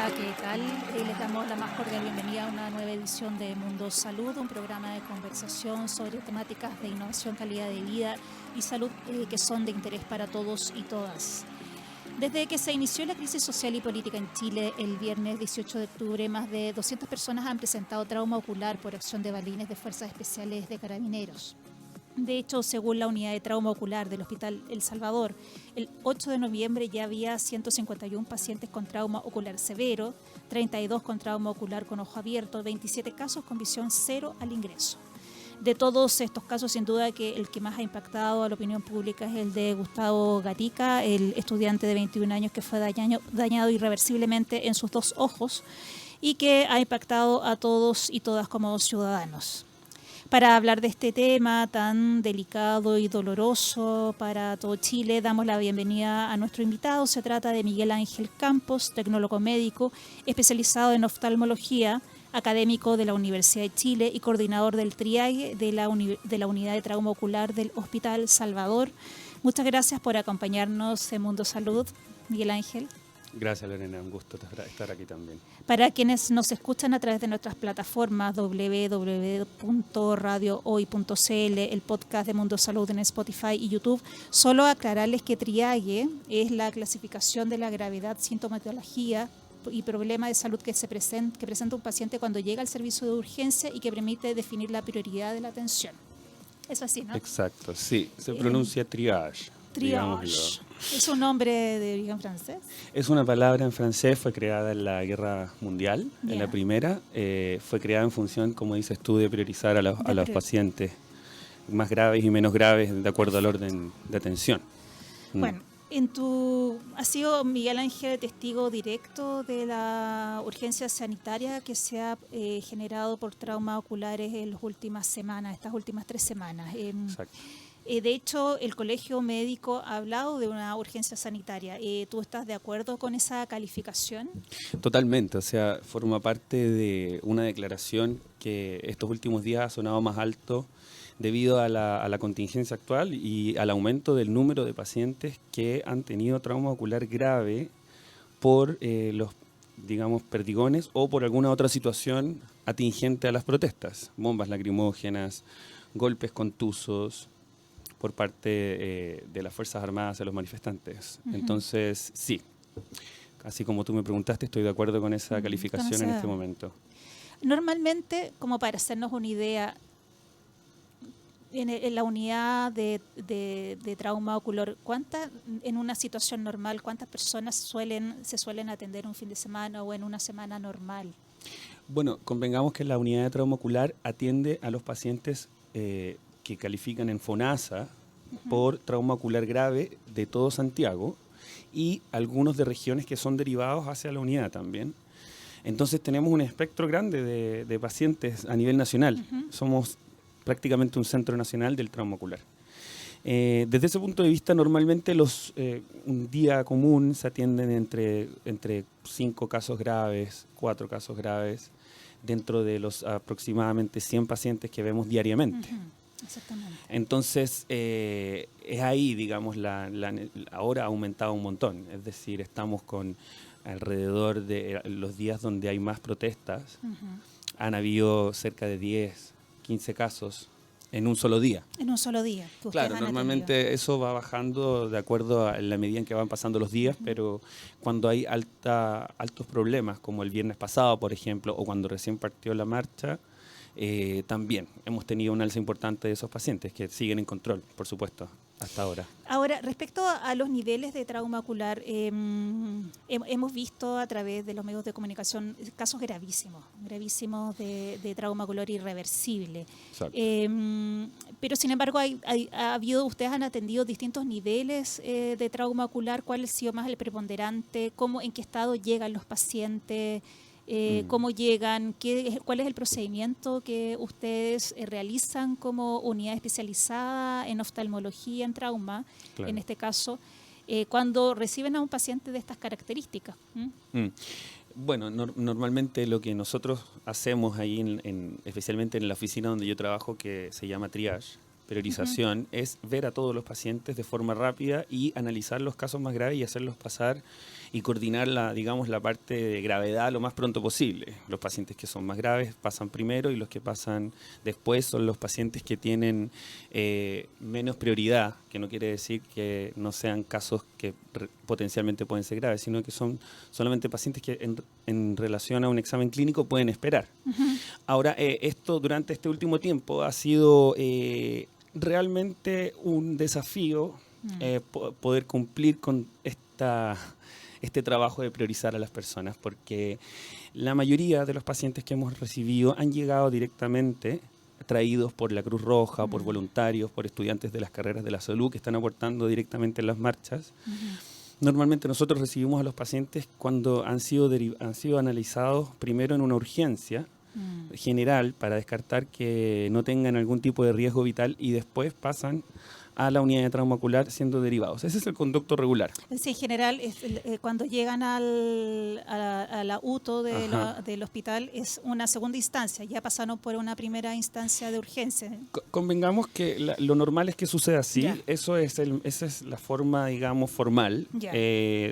Hola, ¿qué tal? Les damos la más cordial bienvenida a una nueva edición de Mundo Salud, un programa de conversación sobre temáticas de innovación, calidad de vida y salud que son de interés para todos y todas. Desde que se inició la crisis social y política en Chile el viernes 18 de octubre, más de 200 personas han presentado trauma ocular por acción de balines de Fuerzas Especiales de Carabineros. De hecho, según la unidad de trauma ocular del Hospital El Salvador, el 8 de noviembre ya había 151 pacientes con trauma ocular severo, 32 con trauma ocular con ojo abierto, 27 casos con visión cero al ingreso. De todos estos casos, sin duda que el que más ha impactado a la opinión pública es el de Gustavo Gatica, el estudiante de 21 años que fue dañado irreversiblemente en sus dos ojos y que ha impactado a todos y todas como ciudadanos. Para hablar de este tema tan delicado y doloroso para todo Chile, damos la bienvenida a nuestro invitado. Se trata de Miguel Ángel Campos, tecnólogo médico, especializado en oftalmología, académico de la Universidad de Chile y coordinador del triaje de la Unidad de Trauma Ocular del Hospital Salvador. Muchas gracias por acompañarnos en Mundo Salud, Miguel Ángel. Gracias, Lorena, un gusto estar aquí también. Para quienes nos escuchan a través de nuestras plataformas www.radiohoy.cl, el podcast de Mundo Salud en Spotify y YouTube, solo aclararles que triaje es la clasificación de la gravedad, sintomatología y problema de salud que presenta un paciente cuando llega al servicio de urgencia y que permite definir la prioridad de la atención. Eso así, ¿no? Exacto, sí, se pronuncia triage. Triage. ¿Es un nombre de origen francés? Es una palabra en francés, fue creada en la Guerra Mundial, en la primera. Fue creada en función, como dices tú, de priorizar a los pacientes más graves y menos graves de acuerdo al orden de atención. Bueno, ha sido Miguel Ángel testigo directo de la urgencia sanitaria que se ha generado por traumas oculares en las últimas semanas, estas últimas 3 semanas. Exacto. De hecho, el Colegio Médico ha hablado de una urgencia sanitaria. ¿Tú estás de acuerdo con esa calificación? Totalmente, o sea, forma parte de una declaración que estos últimos días ha sonado más alto debido a la contingencia actual y al aumento del número de pacientes que han tenido trauma ocular grave por los, digamos, perdigones o por alguna otra situación atingente a las protestas, bombas lacrimógenas, golpes contusos por parte de las Fuerzas Armadas a los manifestantes. Entonces, sí, así como tú me preguntaste, estoy de acuerdo con esa calificación en este momento. Normalmente, como para hacernos una idea, en la unidad de trauma ocular, en una situación normal, ¿cuántas personas se suelen atender un fin de semana o en una semana normal? Bueno, convengamos que la unidad de trauma ocular atiende a los pacientes que califican en FONASA por trauma ocular grave de todo Santiago y algunos de regiones que son derivados hacia la unidad también. Entonces tenemos un espectro grande de pacientes a nivel nacional. Somos prácticamente un centro nacional del trauma ocular. Desde ese punto de vista, normalmente un día común se atienden entre 5 casos graves, 4 casos graves, dentro de los aproximadamente 100 pacientes que vemos diariamente. Exactamente. Entonces, es ahí, digamos, ahora ha aumentado un montón. Es decir, estamos con alrededor de los días donde hay más protestas, han habido cerca de 10, 15 casos en un solo día. En un solo día. Claro, normalmente eso va bajando de acuerdo a la medida en que van pasando los días, pero cuando hay altos problemas, como el viernes pasado, por ejemplo, o cuando recién partió la marcha, también hemos tenido un alza importante de esos pacientes que siguen en control, por supuesto, hasta ahora. Ahora, respecto a los niveles de trauma ocular, hemos visto a través de los medios de comunicación casos gravísimos de trauma ocular irreversible. Pero sin embargo, ustedes han atendido distintos niveles de trauma ocular. ¿Cuál ha sido más el preponderante? ¿En qué estado llegan los pacientes? ¿Cómo llegan? ¿Cuál es el procedimiento que ustedes realizan como unidad especializada en oftalmología, en trauma, claro, en este caso, cuando reciben a un paciente de estas características? Bueno, normalmente lo que nosotros hacemos ahí, especialmente en la oficina donde yo trabajo, que se llama triage, priorización, es ver a todos los pacientes de forma rápida y analizar los casos más graves y hacerlos pasar y coordinar la parte de gravedad lo más pronto posible. Los pacientes que son más graves pasan primero y los que pasan después son los pacientes que tienen menos prioridad, que no quiere decir que no sean casos que potencialmente pueden ser graves, sino que son solamente pacientes que en relación a un examen clínico pueden esperar. Ahora, esto durante este último tiempo ha sido realmente un desafío poder cumplir con este trabajo de priorizar a las personas, porque la mayoría de los pacientes que hemos recibido han llegado directamente traídos por la Cruz Roja, por voluntarios, por estudiantes de las carreras de la salud que están aportando directamente en las marchas. Normalmente nosotros recibimos a los pacientes cuando han sido analizados primero en una urgencia general para descartar que no tengan algún tipo de riesgo vital y después pasan a la unidad de trauma ocular siendo derivados. Ese es el conducto regular. Sí, en general, cuando llegan a la UTO del hospital es una segunda instancia, ya pasaron por una primera instancia de urgencia. Convengamos que lo normal es que suceda así, Ya. esa es la forma, digamos, formal.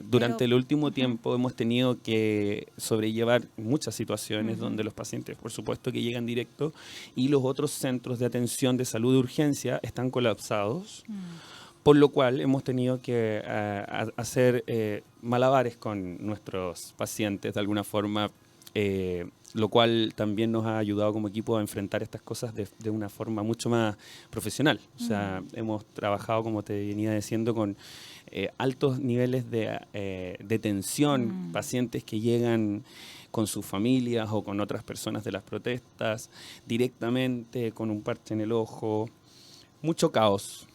Durante el último tiempo hemos tenido que sobrellevar muchas situaciones donde los pacientes, por supuesto, que llegan directo y los otros centros de atención de salud de urgencia están colapsados. Por lo cual hemos tenido que hacer malabares con nuestros pacientes de alguna forma, lo cual también nos ha ayudado como equipo a enfrentar estas cosas de una forma mucho más profesional. O sea, hemos trabajado, como te venía diciendo, con altos niveles de tensión, pacientes que llegan con sus familias o con otras personas de las protestas, directamente con un parche en el ojo. Mucho caos.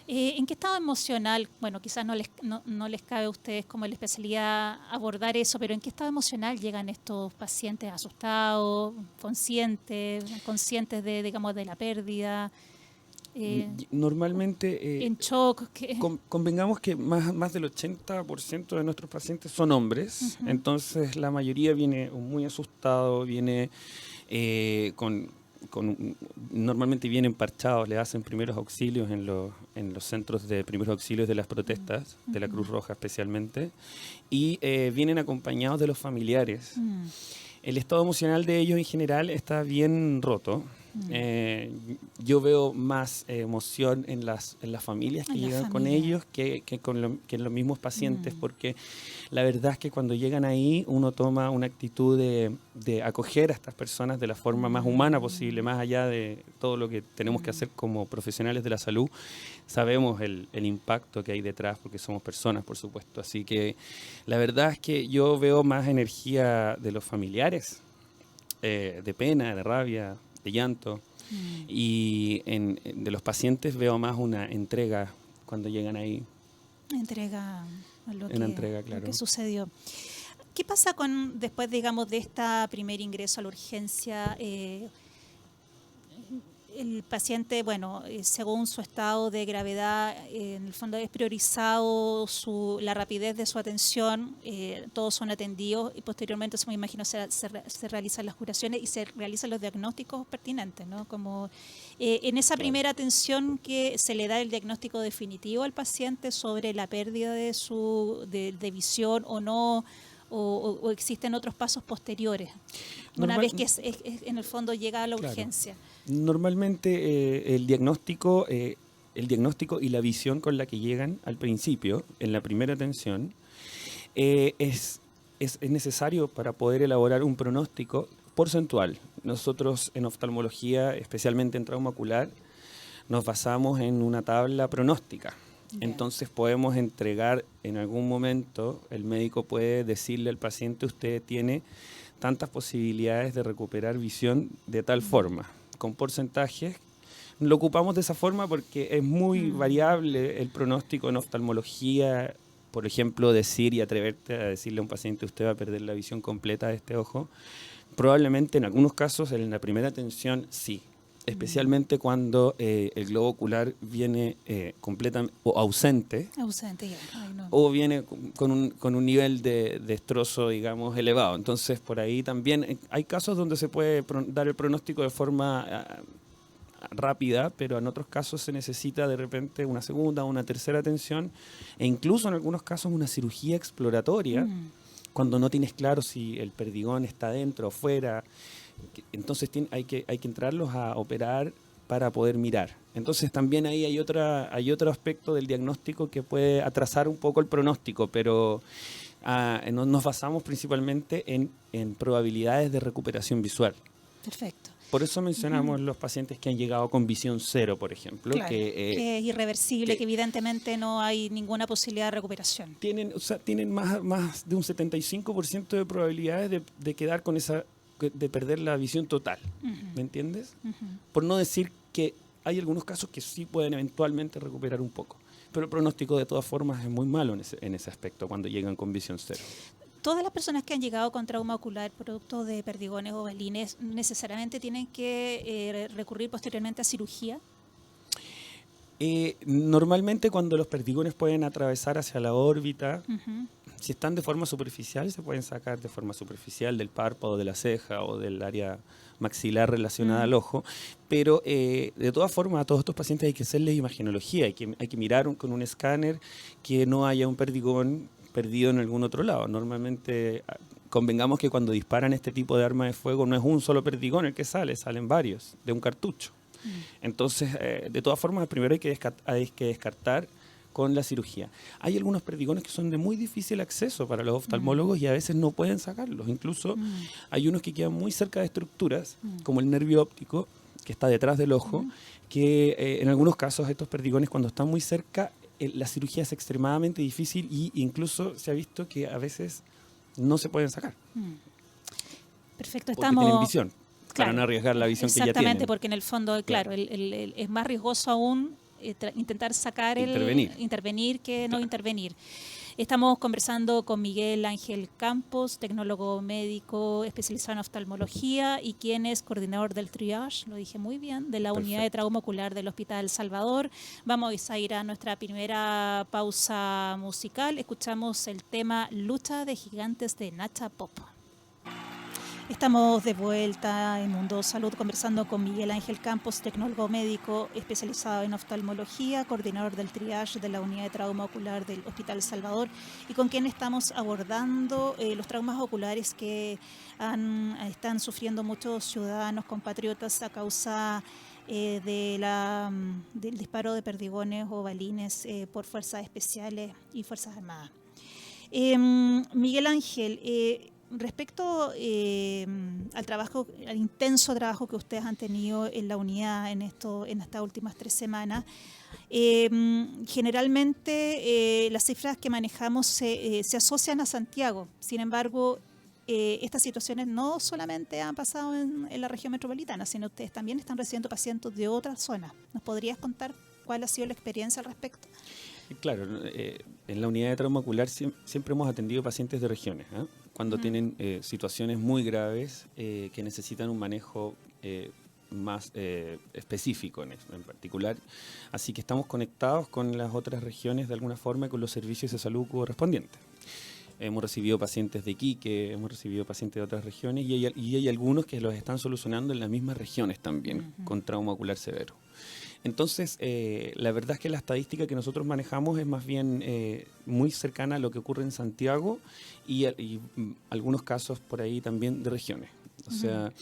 ¿En qué estado emocional, bueno, quizás no les cabe a ustedes como la especialidad abordar eso, pero en qué estado emocional llegan estos pacientes asustados, conscientes de, digamos, de la pérdida? Normalmente, en shock. Convengamos que más del 80% de nuestros pacientes son hombres, entonces la mayoría viene muy asustado, viene normalmente vienen parchados, le hacen primeros auxilios en los centros de primeros auxilios de las protestas, de la Cruz Roja especialmente, y vienen acompañados de los familiares. El estado emocional de ellos en general está bien roto. Yo veo más emoción en las familias que llegan con ellos que en los mismos pacientes, porque la verdad es que cuando llegan ahí uno toma una actitud de acoger a estas personas de la forma más humana posible, más allá de todo lo que tenemos que hacer como profesionales de la salud. Sabemos el impacto que hay detrás porque somos personas, por supuesto. Así que la verdad es que yo veo más energía de los familiares, de pena, de rabia, de llanto, y de los pacientes veo más una entrega cuando llegan ahí. Entrega a lo claro. que sucedió. ¿Qué pasa después, digamos, de este primer ingreso a la urgencia? El paciente, bueno, según su estado de gravedad, en el fondo es priorizado la rapidez de su atención, todos son atendidos y posteriormente, me imagino, se realizan las curaciones y se realizan los diagnósticos pertinentes, ¿no? Como en esa primera atención que se le da el diagnóstico definitivo al paciente sobre la pérdida de visión o no, o existen otros pasos posteriores, una vez que en el fondo llega a la urgencia. Normalmente el diagnóstico y la visión con la que llegan al principio, en la primera atención, es necesario para poder elaborar un pronóstico porcentual. Nosotros en oftalmología, especialmente en trauma ocular, nos basamos en una tabla pronóstica. Entonces podemos entregar en algún momento, el médico puede decirle al paciente, usted tiene tantas posibilidades de recuperar visión de tal forma, con porcentajes. Lo ocupamos de esa forma porque es muy variable el pronóstico en oftalmología. Por ejemplo, decir y atreverte a decirle a un paciente, usted va a perder la visión completa de este ojo. Probablemente en algunos casos, en la primera atención, sí. Especialmente cuando el globo ocular viene completamente o ausente. Ausente, ya. Ay, no. O viene con un nivel de destrozo, digamos, elevado. Entonces, por ahí también hay casos donde se puede dar el pronóstico de forma rápida, pero en otros casos se necesita de repente una segunda o una tercera atención, e incluso en algunos casos una cirugía exploratoria, cuando no tienes claro si el perdigón está dentro o fuera. Entonces hay que entrarlos a operar para poder mirar. Entonces también ahí hay otro aspecto del diagnóstico que puede atrasar un poco el pronóstico, pero nos basamos principalmente en probabilidades de recuperación visual. Perfecto. Por eso mencionamos los pacientes que han llegado con visión cero, por ejemplo. Claro, que es irreversible, que evidentemente no hay ninguna posibilidad de recuperación. Tienen más de un 75% de probabilidades de quedar con de perder la visión total. ¿Me entiendes? Por no decir que hay algunos casos que sí pueden eventualmente recuperar un poco. Pero el pronóstico de todas formas es muy malo en ese aspecto cuando llegan con visión cero. ¿Todas las personas que han llegado con trauma ocular producto de perdigones o balines necesariamente tienen que recurrir posteriormente a cirugía? Normalmente cuando los perdigones pueden atravesar hacia la órbita, si están de forma superficial, se pueden sacar de forma superficial del párpado, de la ceja o del área maxilar relacionada al ojo, pero de todas formas a todos estos pacientes hay que hacerles imagenología, hay que mirar con un escáner que no haya un perdigón perdido en algún otro lado. Normalmente convengamos que cuando disparan este tipo de arma de fuego no es un solo perdigón el que salen varios de un cartucho. Entonces, de todas formas, primero hay que descartar con la cirugía. Hay algunos perdigones que son de muy difícil acceso para los oftalmólogos y a veces no pueden sacarlos. Incluso hay unos que quedan muy cerca de estructuras, como el nervio óptico, que está detrás del ojo, que en algunos casos estos perdigones cuando están muy cerca, la cirugía es extremadamente difícil e incluso se ha visto que a veces no se pueden sacar. Perfecto, porque tienen visión, para no arriesgar la visión que ya tienen. Exactamente, porque en el fondo, claro, es más riesgoso aún intentar sacar intervenir que no intervenir. Estamos conversando con Miguel Ángel Campos, tecnólogo médico especializado en oftalmología y quien es coordinador del triage, lo dije muy bien, de la unidad de trauma ocular del Hospital Salvador. Vamos a ir a nuestra primera pausa musical. Escuchamos el tema Lucha de Gigantes de Nacha Pop. Estamos de vuelta en Mundo Salud conversando con Miguel Ángel Campos, tecnólogo médico especializado en oftalmología, coordinador del triage de la unidad de trauma ocular del Hospital Salvador y con quien estamos abordando los traumas oculares que están sufriendo muchos ciudadanos compatriotas a causa del disparo de perdigones o balines por fuerzas especiales y fuerzas armadas. Miguel Ángel, respecto al intenso trabajo que ustedes han tenido en la unidad en estas últimas 3 semanas, generalmente las cifras que manejamos se asocian a Santiago. Sin embargo, estas situaciones no solamente han pasado en la región metropolitana, sino que ustedes también están recibiendo pacientes de otras zonas. ¿Nos podrías contar cuál ha sido la experiencia al respecto? Claro, en la unidad de trauma ocular siempre hemos atendido pacientes de regiones, cuando tienen situaciones muy graves que necesitan un manejo más específico en particular. Así que estamos conectados con las otras regiones de alguna forma con los servicios de salud correspondientes. Hemos recibido pacientes de Iquique, hemos recibido pacientes de otras regiones y hay algunos que los están solucionando en las mismas regiones también, con trauma ocular severo. Entonces, la verdad es que la estadística que nosotros manejamos es más bien muy cercana a lo que ocurre en Santiago y algunos casos por ahí también de regiones. O sea,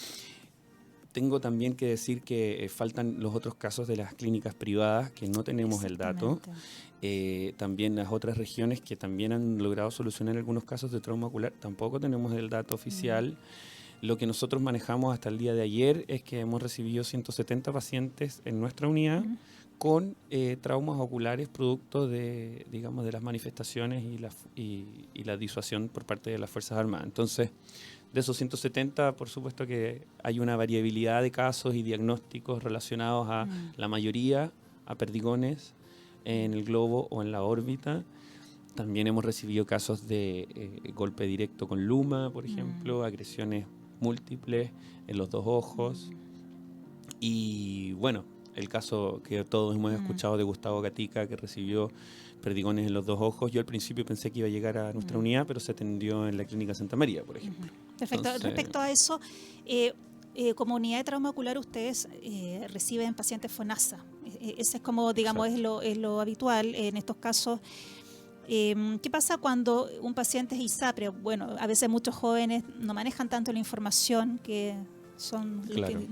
tengo también que decir que faltan los otros casos de las clínicas privadas que no tenemos el dato. También las otras regiones que también han logrado solucionar algunos casos de trauma ocular, tampoco tenemos el dato oficial. Lo que nosotros manejamos hasta el día de ayer es que hemos recibido 170 pacientes en nuestra unidad con traumas oculares producto de, digamos, de las manifestaciones y la disuasión por parte de las Fuerzas Armadas. Entonces, de esos 170, por supuesto que hay una variabilidad de casos y diagnósticos relacionados a la mayoría, a perdigones en el globo o en la órbita. También hemos recibido casos de golpe directo con luma, por ejemplo, agresiones múltiples en los 2 ojos. Y bueno, el caso que todos hemos escuchado de Gustavo Gatica, que recibió perdigones en los 2 ojos. Yo al principio pensé que iba a llegar a nuestra unidad, pero se atendió en la Clínica Santa María, por ejemplo. Perfecto. Entonces, respecto a eso, como unidad de trauma ocular ustedes reciben pacientes FONASA. Ese es como, digamos, es lo habitual en estos casos. ¿Qué pasa cuando un paciente es ISAPRE? Bueno, a veces muchos jóvenes no manejan tanto la información, que son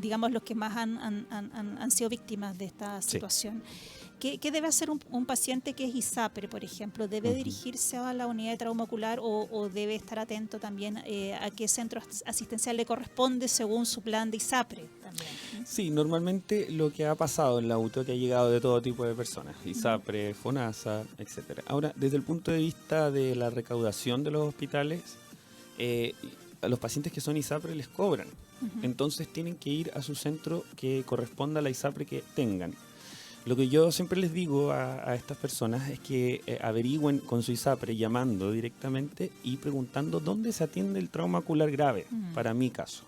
digamos, los que más han sido víctimas de esta situación. ¿Qué debe hacer un paciente que es ISAPRE, por ejemplo? ¿Debe dirigirse a la unidad de trauma ocular o debe estar atento también a qué centro asistencial le corresponde según su plan de ISAPRE también? Sí, normalmente lo que ha pasado en la UTO que ha llegado de todo tipo de personas, ISAPRE, FONASA, etcétera. Ahora, desde el punto de vista de la recaudación de los hospitales, a los pacientes que son ISAPRE les cobran. Entonces tienen que ir a su centro que corresponda a la ISAPRE que tengan. Lo que yo siempre les digo a estas personas es que averigüen con su ISAPRE llamando directamente y preguntando dónde se atiende el trauma ocular grave, para mi caso.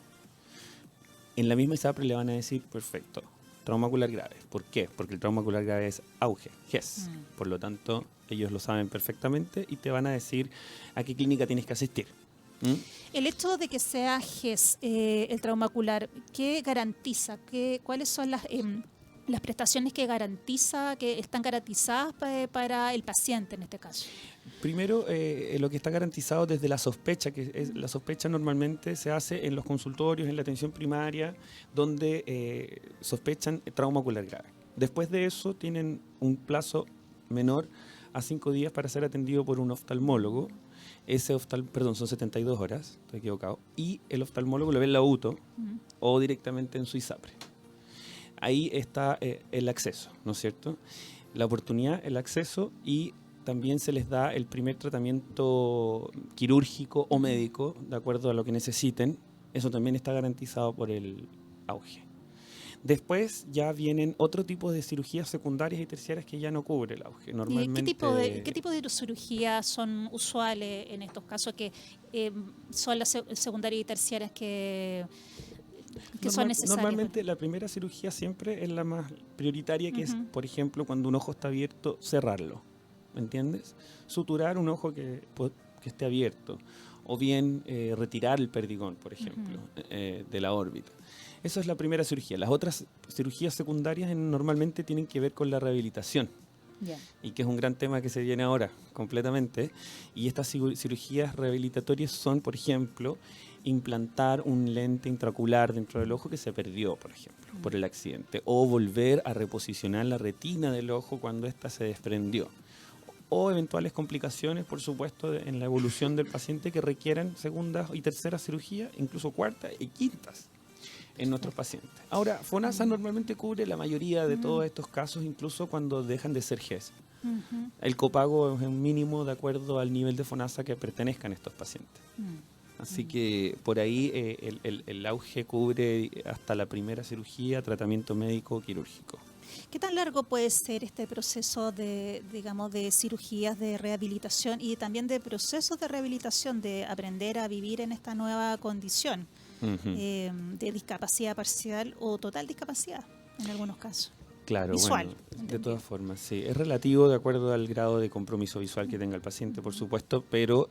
En la misma ISAPRE le van a decir, perfecto, trauma ocular grave. ¿Por qué? Porque el trauma ocular grave es auge, GES. Por lo tanto, ellos lo saben perfectamente y te van a decir a qué clínica tienes que asistir. El hecho de que sea GES, el trauma ocular, ¿qué garantiza? ¿Cuáles son las prestaciones que están garantizadas para el paciente en este caso? Primero, lo que está garantizado desde la sospecha, la sospecha normalmente se hace en los consultorios, en la atención primaria, donde sospechan trauma ocular grave. Después de eso tienen un plazo menor a 5 días para ser atendido por un oftalmólogo. Son 72 horas, estoy equivocado, y el oftalmólogo lo ve en la UTO o directamente en su ISAPRE. Ahí está el acceso, ¿no es cierto? La oportunidad, el acceso, y también se les da el primer tratamiento quirúrgico o médico, de acuerdo a lo que necesiten. Eso también está garantizado por el auge. Después ya vienen otro tipo de cirugías secundarias y terciarias que ya no cubre el auge. Normalmente, ¿Qué tipo de cirugías son usuales en estos casos que son las secundarias y terciarias que son necesarias? Normalmente la primera cirugía siempre es la más prioritaria, que es, por ejemplo, cuando un ojo está abierto, cerrarlo. ¿Me entiendes? Suturar un ojo que esté abierto. O bien retirar el perdigón, por ejemplo, de la órbita. Esa es la primera cirugía. Las otras cirugías secundarias normalmente tienen que ver con la rehabilitación. Y que es un gran tema que se viene ahora completamente. Y estas cirugías rehabilitatorias son, por ejemplo, implantar un lente intraocular dentro del ojo que se perdió, por ejemplo, por el accidente. O volver a reposicionar la retina del ojo cuando ésta se desprendió. O eventuales complicaciones, por supuesto, en la evolución del paciente que requieran segundas y terceras cirugías, incluso cuartas y quintas en nuestros pacientes. Ahora, FONASA normalmente cubre la mayoría de todos estos casos, incluso cuando dejan de ser GES. El copago es un mínimo de acuerdo al nivel de FONASA que pertenezcan estos pacientes. Así que por ahí el auge cubre hasta la primera cirugía, tratamiento médico quirúrgico. ¿Qué tan largo puede ser este proceso de cirugías de rehabilitación y también de procesos de rehabilitación, de aprender a vivir en esta nueva condición de discapacidad parcial o total discapacidad en algunos casos? Claro, visual, bueno, de todas formas, sí. Es relativo de acuerdo al grado de compromiso visual que tenga el paciente, por supuesto, pero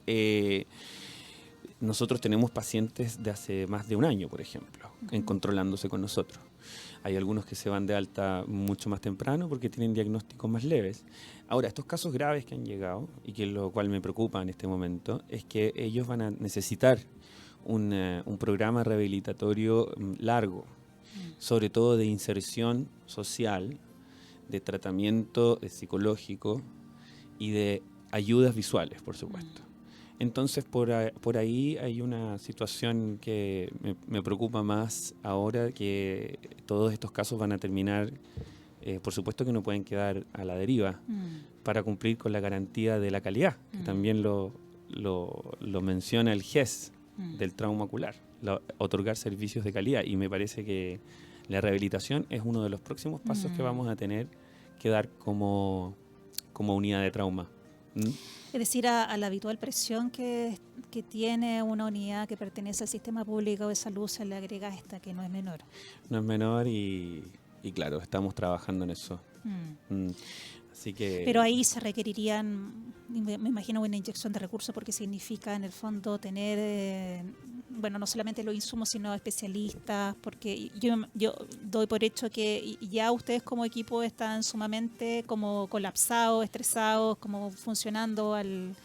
nosotros tenemos pacientes de hace más de un año, por ejemplo, controlándose con nosotros. Hay algunos que se van de alta mucho más temprano porque tienen diagnósticos más leves. Ahora, estos casos graves que han llegado, y que lo cual me preocupa en este momento, es que ellos van a necesitar un programa rehabilitatorio largo, sobre todo de inserción social, de tratamiento psicológico y de ayudas visuales, por supuesto. Entonces, por ahí hay una situación que me preocupa más ahora, que todos estos casos van a terminar, por supuesto que no pueden quedar a la deriva para cumplir con la garantía de la calidad, que también lo menciona el GES del trauma ocular, otorgar servicios de calidad, y me parece que la rehabilitación es uno de los próximos pasos que vamos a tener que dar como unidad de trauma. Es decir, a la habitual presión que tiene una unidad que pertenece al sistema público de salud se le agrega esta, que no es menor. No es menor y claro, estamos trabajando en eso. Así que... Pero ahí se requerirían, me imagino, una inyección de recursos, porque significa en el fondo tener bueno, no solamente los insumos, sino especialistas, porque yo doy por hecho que ya ustedes como equipo están sumamente como colapsados, estresados, como funcionando al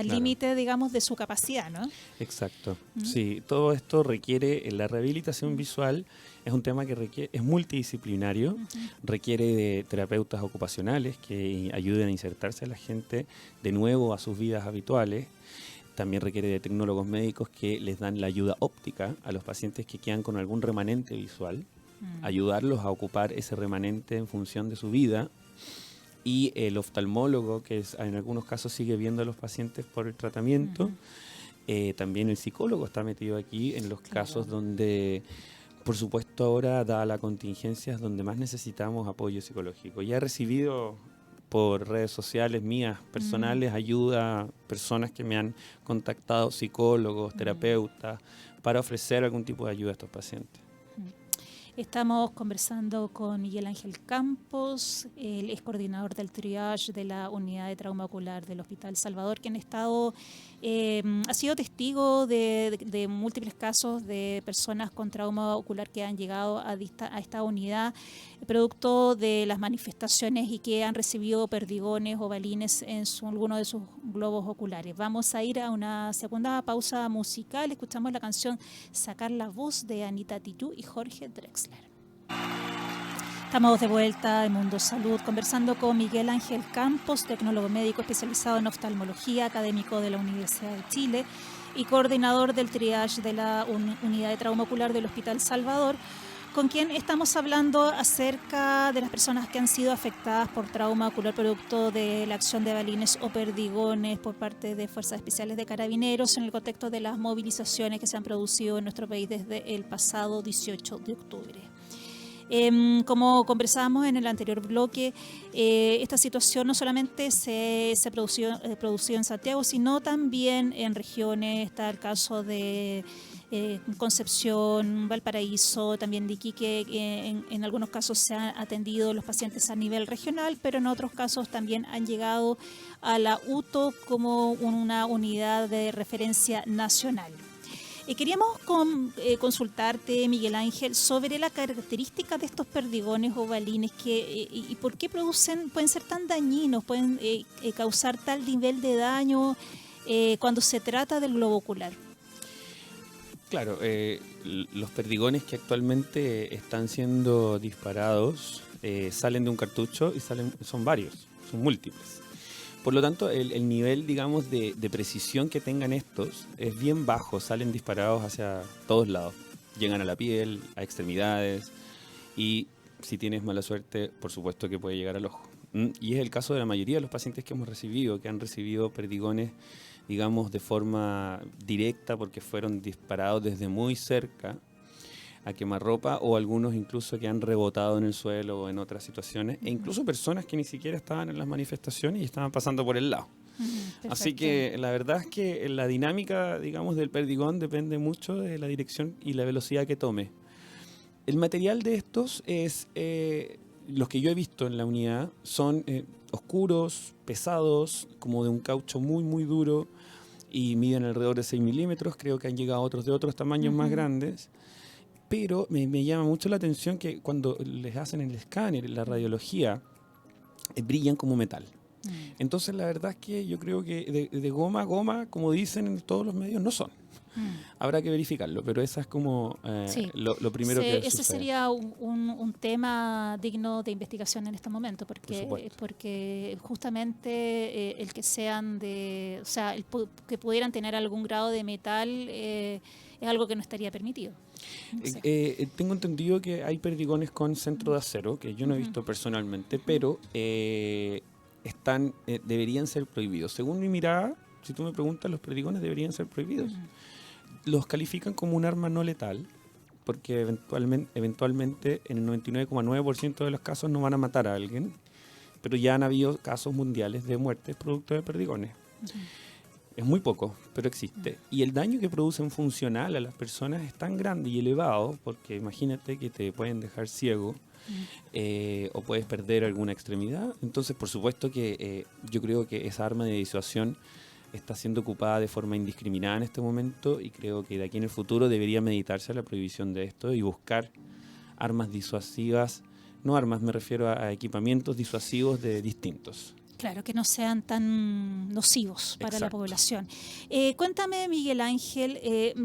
límite, digamos, de su capacidad, ¿no? Exacto. Sí, todo esto requiere, la rehabilitación visual es un tema que es multidisciplinario, requiere de terapeutas ocupacionales que ayuden a insertarse a la gente de nuevo a sus vidas habituales. También requiere de tecnólogos médicos que les dan la ayuda óptica a los pacientes que quedan con algún remanente visual, ayudarlos a ocupar ese remanente en función de su vida. Y el oftalmólogo, que en algunos casos sigue viendo a los pacientes por el tratamiento. También el psicólogo está metido aquí en los casos donde, por supuesto, ahora, dada la contingencia, es donde más necesitamos apoyo psicológico. Ya he recibido por redes sociales mías personales ayuda, personas que me han contactado, psicólogos, terapeutas, para ofrecer algún tipo de ayuda a estos pacientes. Estamos conversando con Miguel Ángel Campos, él es coordinador del triage de la unidad de trauma ocular del Hospital Salvador, quien ha sido testigo de múltiples casos de personas con trauma ocular que han llegado a esta unidad, producto de las manifestaciones y que han recibido perdigones o balines en alguno de sus globos oculares. Vamos a ir a una segunda pausa musical. Escuchamos la canción Sacar la Voz de Anita Tijoux y Jorge Drexler. Estamos de vuelta en Mundo Salud, conversando con Miguel Ángel Campos, tecnólogo médico especializado en oftalmología, académico de la Universidad de Chile y coordinador del triage de la unidad de trauma ocular del Hospital Salvador, con quien estamos hablando acerca de las personas que han sido afectadas por trauma ocular producto de la acción de balines o perdigones por parte de Fuerzas Especiales de Carabineros en el contexto de las movilizaciones que se han producido en nuestro país desde el pasado 18 de octubre. Como conversábamos en el anterior bloque, esta situación no solamente se produció en Santiago, sino también en regiones. Está el caso de Concepción, Valparaíso, también de Iquique. En algunos casos se han atendido los pacientes a nivel regional, pero en otros casos también han llegado a la UTO como una unidad de referencia nacional. Queríamos consultarte, Miguel Ángel, sobre la característica de estos perdigones o balines y por qué pueden ser tan dañinos, pueden causar tal nivel de daño cuando se trata del globo ocular. Claro, los perdigones que actualmente están siendo disparados salen de un cartucho y son varios, son múltiples. Por lo tanto, el nivel, digamos, de precisión que tengan estos es bien bajo, salen disparados hacia todos lados. Llegan a la piel, a extremidades y si tienes mala suerte, por supuesto que puede llegar al ojo. Y es el caso de la mayoría de los pacientes que hemos recibido, que han recibido perdigones, digamos, de forma directa porque fueron disparados desde muy cerca a quemarropa, o algunos incluso que han rebotado en el suelo o en otras situaciones, e incluso personas que ni siquiera estaban en las manifestaciones y estaban pasando por el lado. Así que la verdad es que la dinámica, digamos, del perdigón depende mucho de la dirección y la velocidad que tome. El material de estos es, los que yo he visto en la unidad, son oscuros, pesados, como de un caucho muy, muy duro, y miden alrededor de 6 milímetros. Creo que han llegado otros de otros tamaños más grandes. Pero me llama mucho la atención que cuando les hacen el escáner, la radiología, brillan como metal. Entonces la verdad es que yo creo que de goma a goma, como dicen en todos los medios, no son. Habrá que verificarlo, pero esa es como lo primero que ese sucede. sería un tema digno de investigación en este momento, porque justamente el que sean o sea, que pudieran tener algún grado de metal es algo que no estaría permitido. No sé. Tengo entendido que hay perdigones con centro de acero, que yo no he visto personalmente, pero deberían ser prohibidos. Según mi mirada, si tú me preguntas, los perdigones deberían ser prohibidos. Los califican como un arma no letal, porque eventualmente en el 99,9% de los casos no van a matar a alguien, pero ya han habido casos mundiales de muertes producto de perdigones. Es muy poco, pero existe. Y el daño que producen funcional a las personas es tan grande y elevado, porque imagínate que te pueden dejar ciego o puedes perder alguna extremidad. Entonces, por supuesto que yo creo que esa arma de disuasión está siendo ocupada de forma indiscriminada en este momento y creo que de aquí en el futuro debería meditarse la prohibición de esto y buscar armas disuasivas, no armas, me refiero a equipamientos disuasivos de distintos. Claro, que no sean tan nocivos para la Exacto. población. Cuéntame, Miguel Ángel,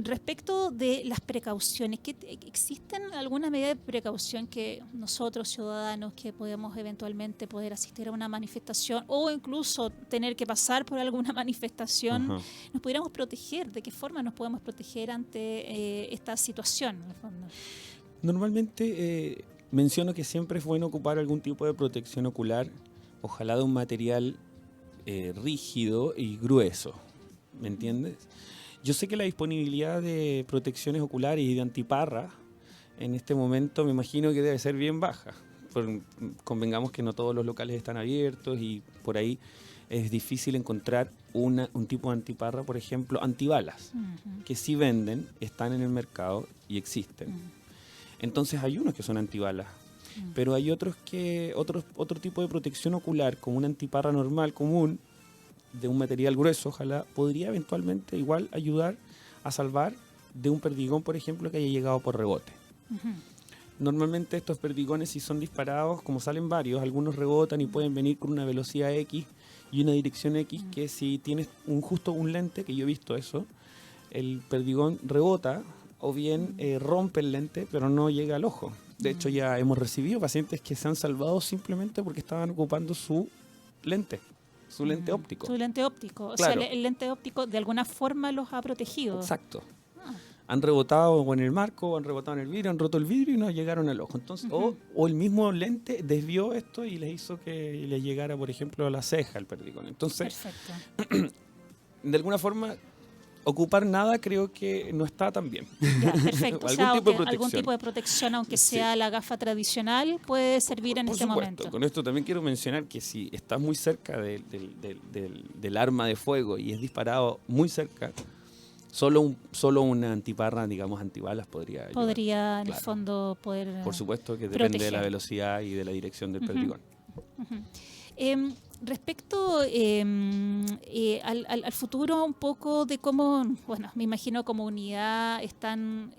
respecto de las precauciones, ¿existen alguna medida de precaución que nosotros, ciudadanos, que podemos eventualmente poder asistir a una manifestación o incluso tener que pasar por alguna manifestación, Ajá. nos pudiéramos proteger? ¿De qué forma nos podemos proteger ante esta situación, en el fondo? Normalmente menciono que siempre es bueno ocupar algún tipo de protección ocular, ojalá de un material rígido y grueso, ¿me entiendes? Yo sé que la disponibilidad de protecciones oculares y de antiparras en este momento me imagino que debe ser bien baja. Convengamos que no todos los locales están abiertos y por ahí es difícil encontrar un tipo de antiparra, por ejemplo, antibalas, que sí venden, están en el mercado y existen. Entonces hay unos que son antibalas. Pero hay otro tipo de protección ocular, como una antiparra normal, común, de un material grueso, ojalá, podría eventualmente igual ayudar a salvar de un perdigón, por ejemplo, que haya llegado por rebote. Normalmente estos perdigones, si son disparados, como salen varios, algunos rebotan y pueden venir con una velocidad X y una dirección X, que si tienes justo un lente, que yo he visto eso, el perdigón rebota o bien rompe el lente, pero no llega al ojo. De hecho, ya hemos recibido pacientes que se han salvado simplemente porque estaban ocupando su lente óptico. Su lente óptico. O Claro. sea, el lente óptico de alguna forma los ha protegido. Exacto. Han rebotado en el marco, han rebotado en el vidrio, han roto el vidrio y no llegaron al ojo. Entonces, o el mismo lente desvió esto y les hizo que les llegara, por ejemplo, a la ceja el perdigón. Entonces, Perfecto. de alguna forma, ocupar nada creo que no está tan bien. Ya, perfecto. O sea, algún tipo de protección, aunque Sí. sea la gafa tradicional, puede servir en Por este supuesto. momento. Con esto también quiero mencionar que si estás muy cerca del arma de fuego y es disparado muy cerca, solo una antiparra, digamos antibalas, podría ayudar. Podría, en el Claro. fondo, poder Por supuesto que depende de la proteger. velocidad y de la dirección del perdigón. Respecto al futuro, un poco de cómo, bueno, me imagino como unidad están,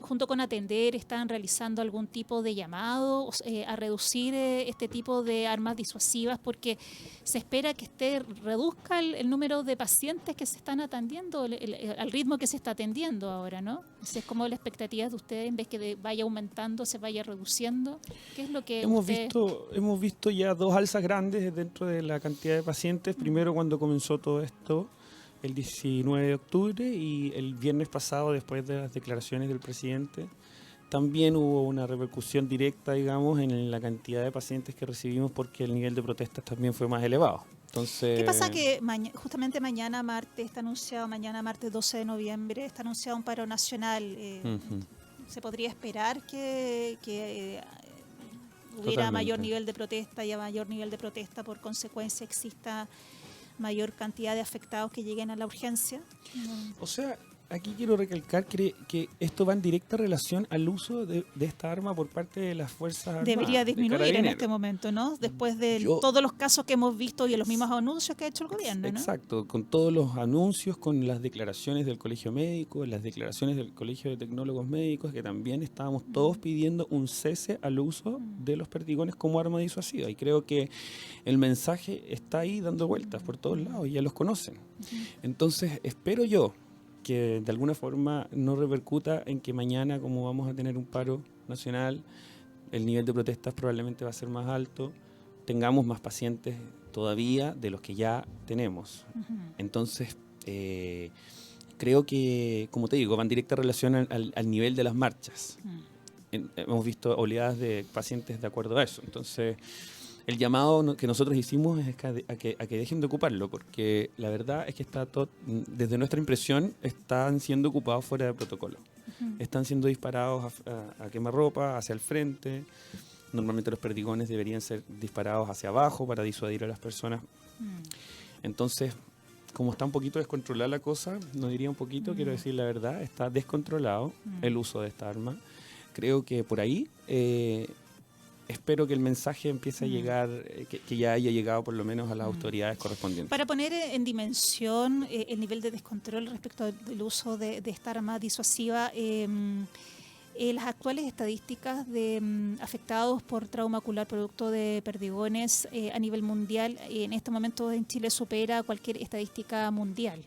junto con Atender, están realizando algún tipo de llamado a reducir este tipo de armas disuasivas, porque se espera que reduzca el número de pacientes que se están atendiendo, al ritmo que se está atendiendo ahora, ¿no? Esa es como la expectativa de ustedes, en vez que vaya aumentando, se vaya reduciendo. ¿Qué es lo que Hemos visto ya dos alzas grandes dentro de la cantidad de pacientes. Primero cuando comenzó todo esto, el 19 de octubre, y el viernes pasado, después de las declaraciones del presidente, también hubo una repercusión directa, digamos, en la cantidad de pacientes que recibimos porque el nivel de protestas también fue más elevado. Entonces, ¿qué pasa? Que justamente mañana martes 12 de noviembre, está anunciado un paro nacional. ¿Se podría esperar que hubiera Totalmente. mayor nivel de protesta y a mayor nivel de protesta, por consecuencia, exista mayor cantidad de afectados que lleguen a la urgencia? O sea, aquí quiero recalcar que esto va en directa relación al uso de esta arma por parte de las Fuerzas Armadas. Debería de disminuir en Carabineros. este momento, ¿no? Después de Yo- todos los casos que hemos visto y los mismos anuncios que ha hecho el gobierno, ¿no? Exacto, con todos los anuncios, con las declaraciones del Colegio Médico, las declaraciones del Colegio de Tecnólogos Médicos, que también estábamos todos pidiendo un cese al uso de los perdigones como arma disuasiva. Y creo que el mensaje está ahí dando vueltas por todos lados y ya los conocen. Entonces, espero yo que de alguna forma no repercuta en que mañana, como vamos a tener un paro nacional, el nivel de protestas probablemente va a ser más alto, tengamos más pacientes todavía de los que ya tenemos. Entonces, creo que, como te digo, va en directa relación al nivel de las marchas. Hemos visto oleadas de pacientes de acuerdo a eso. Entonces, el llamado que nosotros hicimos es a que dejen de ocuparlo, porque la verdad es que está todo, desde nuestra impresión, están siendo ocupados fuera de protocolo. Están siendo disparados a quemarropa, hacia el frente. Normalmente los perdigones deberían ser disparados hacia abajo para disuadir a las personas. Entonces, como está un poquito descontrolada la cosa, no diría un poquito, quiero decir la verdad, está descontrolado el uso de esta arma. Creo que por ahí espero que el mensaje empiece a llegar, que ya haya llegado por lo menos a las autoridades correspondientes. Para poner en dimensión el nivel de descontrol respecto del uso de esta arma disuasiva, las actuales estadísticas de afectados por trauma ocular producto de perdigones a nivel mundial, en este momento en Chile supera cualquier estadística mundial.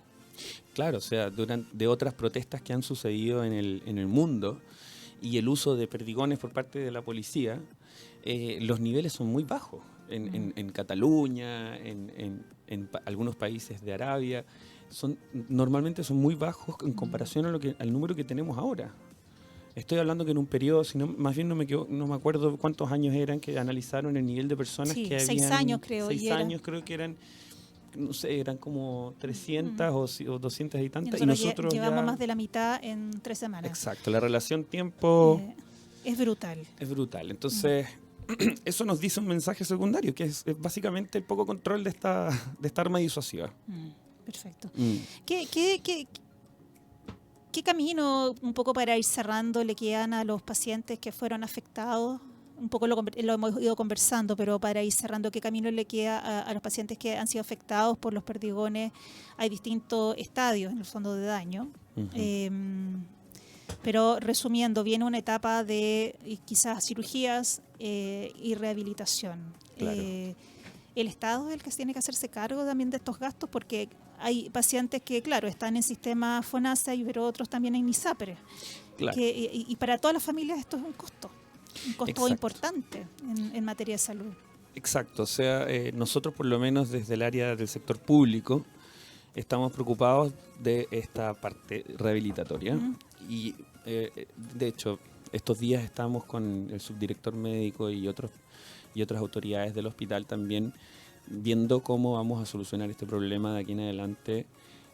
Claro, o sea, de otras protestas que han sucedido en el mundo y el uso de perdigones por parte de la policía, los niveles son muy bajos. En Cataluña, en algunos países de Arabia, normalmente son muy bajos en comparación al número que tenemos ahora. Estoy hablando que en un periodo, más bien no me acuerdo cuántos años eran que analizaron el nivel de personas que habían. 6 años creo. 6 años creo que eran, no sé, eran como 300 o 200 y tantas. Y nosotros llevamos más de la mitad en 3 semanas. Exacto, la relación tiempo es brutal. Es brutal. Entonces, eso nos dice un mensaje secundario, que es básicamente el poco control de esta arma disuasiva. Perfecto. ¿Qué camino, un poco para ir cerrando, le quedan a los pacientes que fueron afectados? Un poco lo hemos ido conversando, pero para ir cerrando, ¿qué camino le queda a los pacientes que han sido afectados por los perdigones? Hay distintos estadios, en el fondo, de daño. Pero resumiendo, viene una etapa de quizás cirugías y rehabilitación. Claro. El Estado es el que tiene que hacerse cargo también de estos gastos, porque hay pacientes que, claro, están en sistema FONASA, pero otros también en ISAPRE. Claro. Y para todas las familias esto es un costo Exacto. importante en materia de salud. Exacto, o sea, nosotros por lo menos desde el área del sector público estamos preocupados de esta parte rehabilitatoria. Y de hecho, estos días estamos con el subdirector médico y otras autoridades del hospital también viendo cómo vamos a solucionar este problema de aquí en adelante,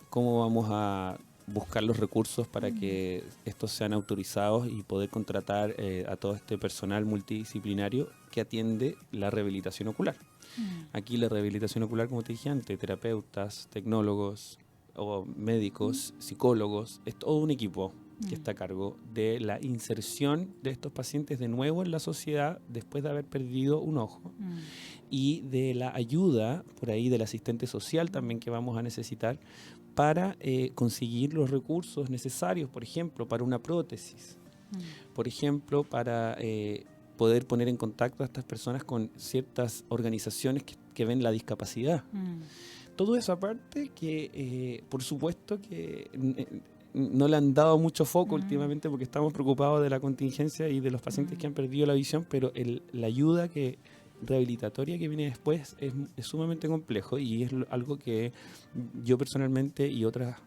cómo vamos a buscar los recursos para que estos sean autorizados y poder contratar a todo este personal multidisciplinario que atiende la rehabilitación ocular. Aquí la rehabilitación ocular, como te dije antes, terapeutas, tecnólogos o médicos, psicólogos, es todo un equipo que está a cargo de la inserción de estos pacientes de nuevo en la sociedad después de haber perdido un ojo y de la ayuda por ahí del asistente social también que vamos a necesitar para conseguir los recursos necesarios, por ejemplo, para una prótesis, por ejemplo, para poder poner en contacto a estas personas con ciertas organizaciones que ven la discapacidad. Todo eso aparte que, por supuesto, que no le han dado mucho foco últimamente porque estamos preocupados de la contingencia y de los pacientes que han perdido la visión, pero la ayuda rehabilitatoria que viene después es sumamente complejo y es algo que yo personalmente y otras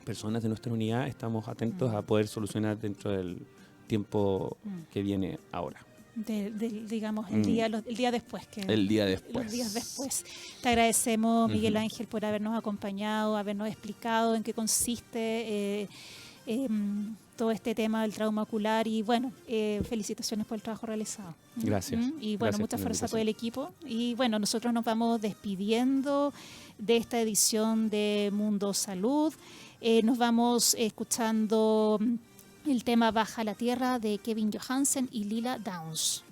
personas de nuestra unidad estamos atentos a poder solucionar dentro del tiempo que viene ahora. Digamos, el día después. El día después. Los días después. Te agradecemos, Miguel Ángel, por habernos acompañado, habernos explicado en qué consiste todo este tema del trauma ocular y, bueno, felicitaciones por el trabajo realizado. Gracias. Y, bueno, Gracias mucha fuerza a todo el equipo. Y, bueno, nosotros nos vamos despidiendo de esta edición de Mundo Salud. Nos vamos escuchando el tema Baja la Tierra de Kevin Johansen y Lila Downs.